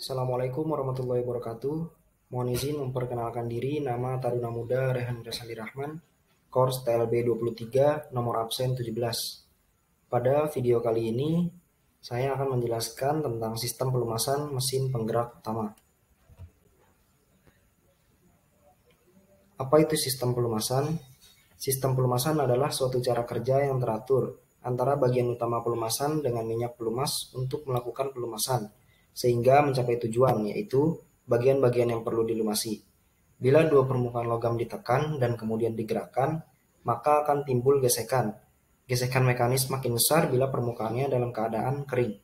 Assalamualaikum warahmatullahi wabarakatuh. Mohon izin memperkenalkan diri, nama Taruna Muda Rehan Rasali Rahman, Course TLB 23, nomor absen 17. Pada video kali ini, saya akan menjelaskan tentang sistem pelumasan mesin penggerak utama. Apa itu sistem pelumasan? Sistem pelumasan adalah suatu cara kerja yang teratur antara bagian utama pelumasan dengan minyak pelumas untuk melakukan pelumasan, sehingga mencapai tujuan, yaitu bagian-bagian yang perlu dilumasi. Bila dua permukaan logam ditekan dan kemudian digerakkan, maka akan timbul gesekan. Gesekan mekanis makin besar bila permukaannya dalam keadaan kering.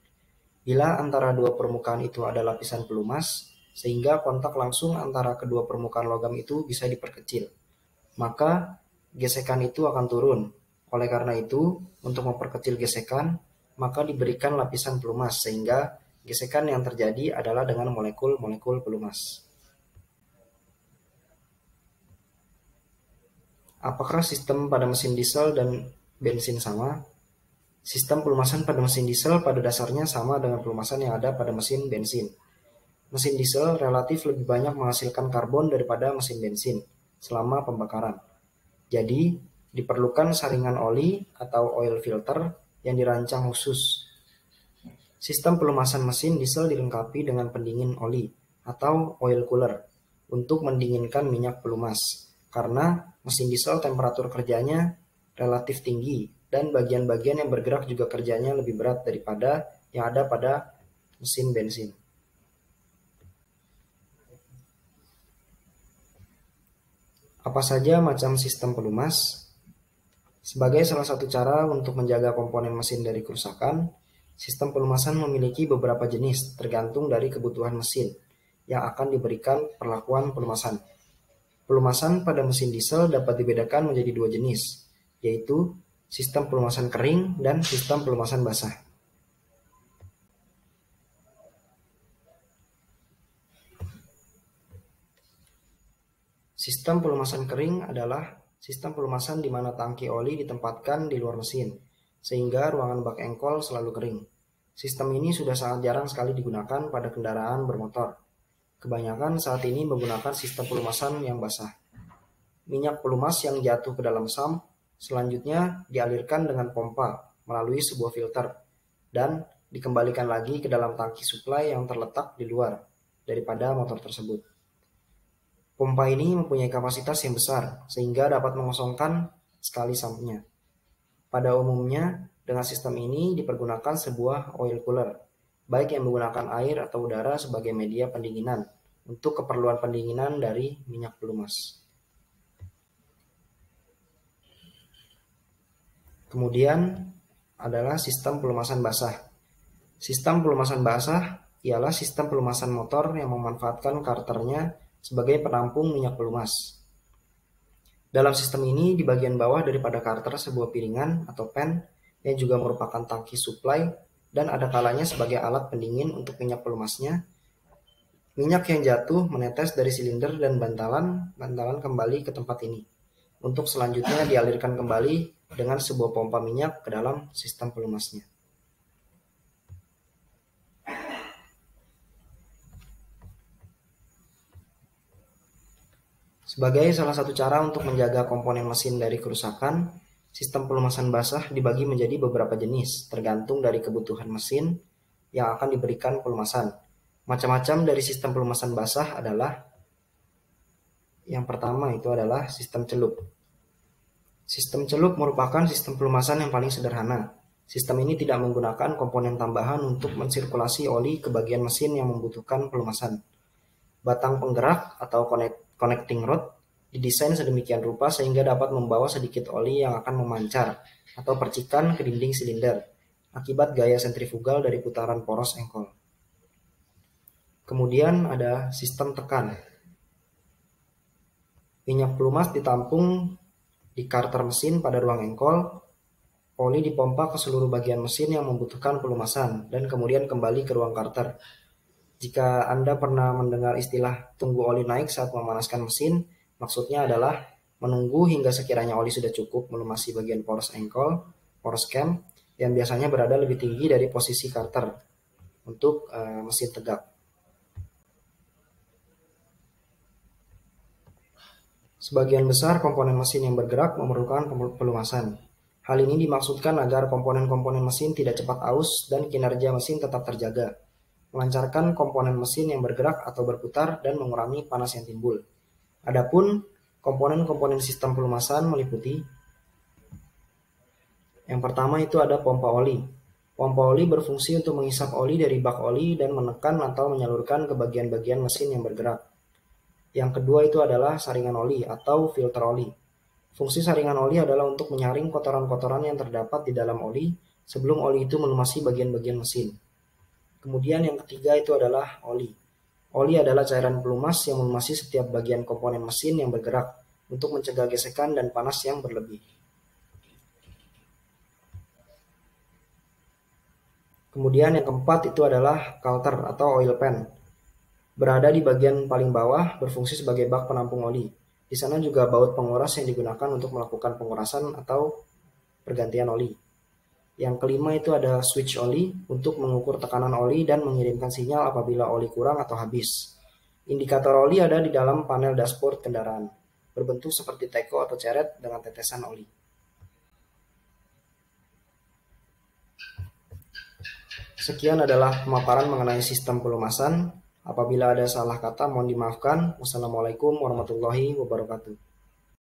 Bila antara dua permukaan itu ada lapisan pelumas, sehingga kontak langsung antara kedua permukaan logam itu bisa diperkecil, maka gesekan itu akan turun. Oleh karena itu, untuk memperkecil gesekan, maka diberikan lapisan pelumas sehingga gesekan yang terjadi adalah dengan molekul-molekul pelumas. Apakah sistem pada mesin diesel dan bensin sama? Sistem pelumasan pada mesin diesel pada dasarnya sama dengan pelumasan yang ada pada mesin bensin. Mesin diesel relatif lebih banyak menghasilkan karbon daripada mesin bensin selama pembakaran. Jadi, diperlukan saringan oli atau oil filter yang dirancang khusus. Sistem pelumasan mesin diesel dilengkapi dengan pendingin oli atau oil cooler untuk mendinginkan minyak pelumas, karena mesin diesel temperatur kerjanya relatif tinggi dan bagian-bagian yang bergerak juga kerjanya lebih berat daripada yang ada pada mesin bensin. Apa saja macam sistem pelumas? Sebagai salah satu cara untuk menjaga komponen mesin dari kerusakan, sistem pelumasan memiliki beberapa jenis tergantung dari kebutuhan mesin yang akan diberikan perlakuan pelumasan. Pelumasan pada mesin diesel dapat dibedakan menjadi dua jenis, yaitu sistem pelumasan kering dan sistem pelumasan basah. Sistem pelumasan kering adalah sistem pelumasan di mana tangki oli ditempatkan di luar mesin, sehingga ruangan bak engkol selalu kering. Sistem ini sudah sangat jarang sekali digunakan pada kendaraan bermotor. Kebanyakan saat ini menggunakan sistem pelumasan yang basah. Minyak pelumas yang jatuh ke dalam sump selanjutnya dialirkan dengan pompa melalui sebuah filter dan dikembalikan lagi ke dalam tangki suplai yang terletak di luar daripada motor tersebut. Pompa ini mempunyai kapasitas yang besar sehingga dapat mengosongkan sekali sumpnya. Pada umumnya, dengan sistem ini dipergunakan sebuah oil cooler, baik yang menggunakan air atau udara sebagai media pendinginan untuk keperluan pendinginan dari minyak pelumas. Kemudian adalah sistem pelumasan basah. Sistem pelumasan basah ialah sistem pelumasan motor yang memanfaatkan karternya sebagai penampung minyak pelumas. Dalam sistem ini, di bagian bawah daripada karter sebuah piringan atau pan yang juga merupakan tangki suplai dan ada kalanya sebagai alat pendingin untuk minyak pelumasnya. Minyak yang jatuh menetes dari silinder dan bantalan kembali ke tempat ini, untuk selanjutnya dialirkan kembali dengan sebuah pompa minyak ke dalam sistem pelumasnya. Sebagai salah satu cara untuk menjaga komponen mesin dari kerusakan, sistem pelumasan basah dibagi menjadi beberapa jenis, tergantung dari kebutuhan mesin yang akan diberikan pelumasan. Macam-macam dari sistem pelumasan basah adalah, yang pertama itu adalah sistem celup. Sistem celup merupakan sistem pelumasan yang paling sederhana. Sistem ini tidak menggunakan komponen tambahan untuk mensirkulasi oli ke bagian mesin yang membutuhkan pelumasan. Batang penggerak atau connecting rod didesain sedemikian rupa sehingga dapat membawa sedikit oli yang akan memancar atau percikan ke dinding silinder akibat gaya sentrifugal dari putaran poros engkol. Kemudian ada sistem tekan. Minyak pelumas ditampung di karter mesin pada ruang engkol, oli dipompa ke seluruh bagian mesin yang membutuhkan pelumasan dan kemudian kembali ke ruang karter. Jika Anda pernah mendengar istilah tunggu oli naik saat memanaskan mesin, maksudnya adalah menunggu hingga sekiranya oli sudah cukup melumasi bagian poros engkol, poros cam, yang biasanya berada lebih tinggi dari posisi karter untuk mesin tegak. Sebagian besar komponen mesin yang bergerak memerlukan pelumasan. Hal ini dimaksudkan agar komponen-komponen mesin tidak cepat aus dan kinerja mesin tetap terjaga, melancarkan komponen mesin yang bergerak atau berputar dan mengurangi panas yang timbul. Adapun komponen-komponen sistem pelumasan meliputi: yang pertama itu ada pompa oli. Pompa oli berfungsi untuk menghisap oli dari bak oli dan menekan atau menyalurkan ke bagian-bagian mesin yang bergerak. Yang kedua itu adalah saringan oli atau filter oli. Fungsi saringan oli adalah untuk menyaring kotoran-kotoran yang terdapat di dalam oli sebelum oli itu melumasi bagian-bagian mesin. Kemudian yang ketiga itu adalah oli. Oli adalah cairan pelumas yang melumasi setiap bagian komponen mesin yang bergerak untuk mencegah gesekan dan panas yang berlebih. Kemudian yang keempat itu adalah culter atau oil pan. Berada di bagian paling bawah, berfungsi sebagai bak penampung oli. Di sana juga baut penguras yang digunakan untuk melakukan pengurasan atau pergantian oli. Yang kelima itu ada switch oli untuk mengukur tekanan oli dan mengirimkan sinyal apabila oli kurang atau habis. Indikator oli ada di dalam panel dashboard kendaraan, berbentuk seperti teko atau ceret dengan tetesan oli. Sekian adalah pemaparan mengenai sistem pelumasan. Apabila ada salah kata mohon dimaafkan. Wassalamualaikum warahmatullahi wabarakatuh.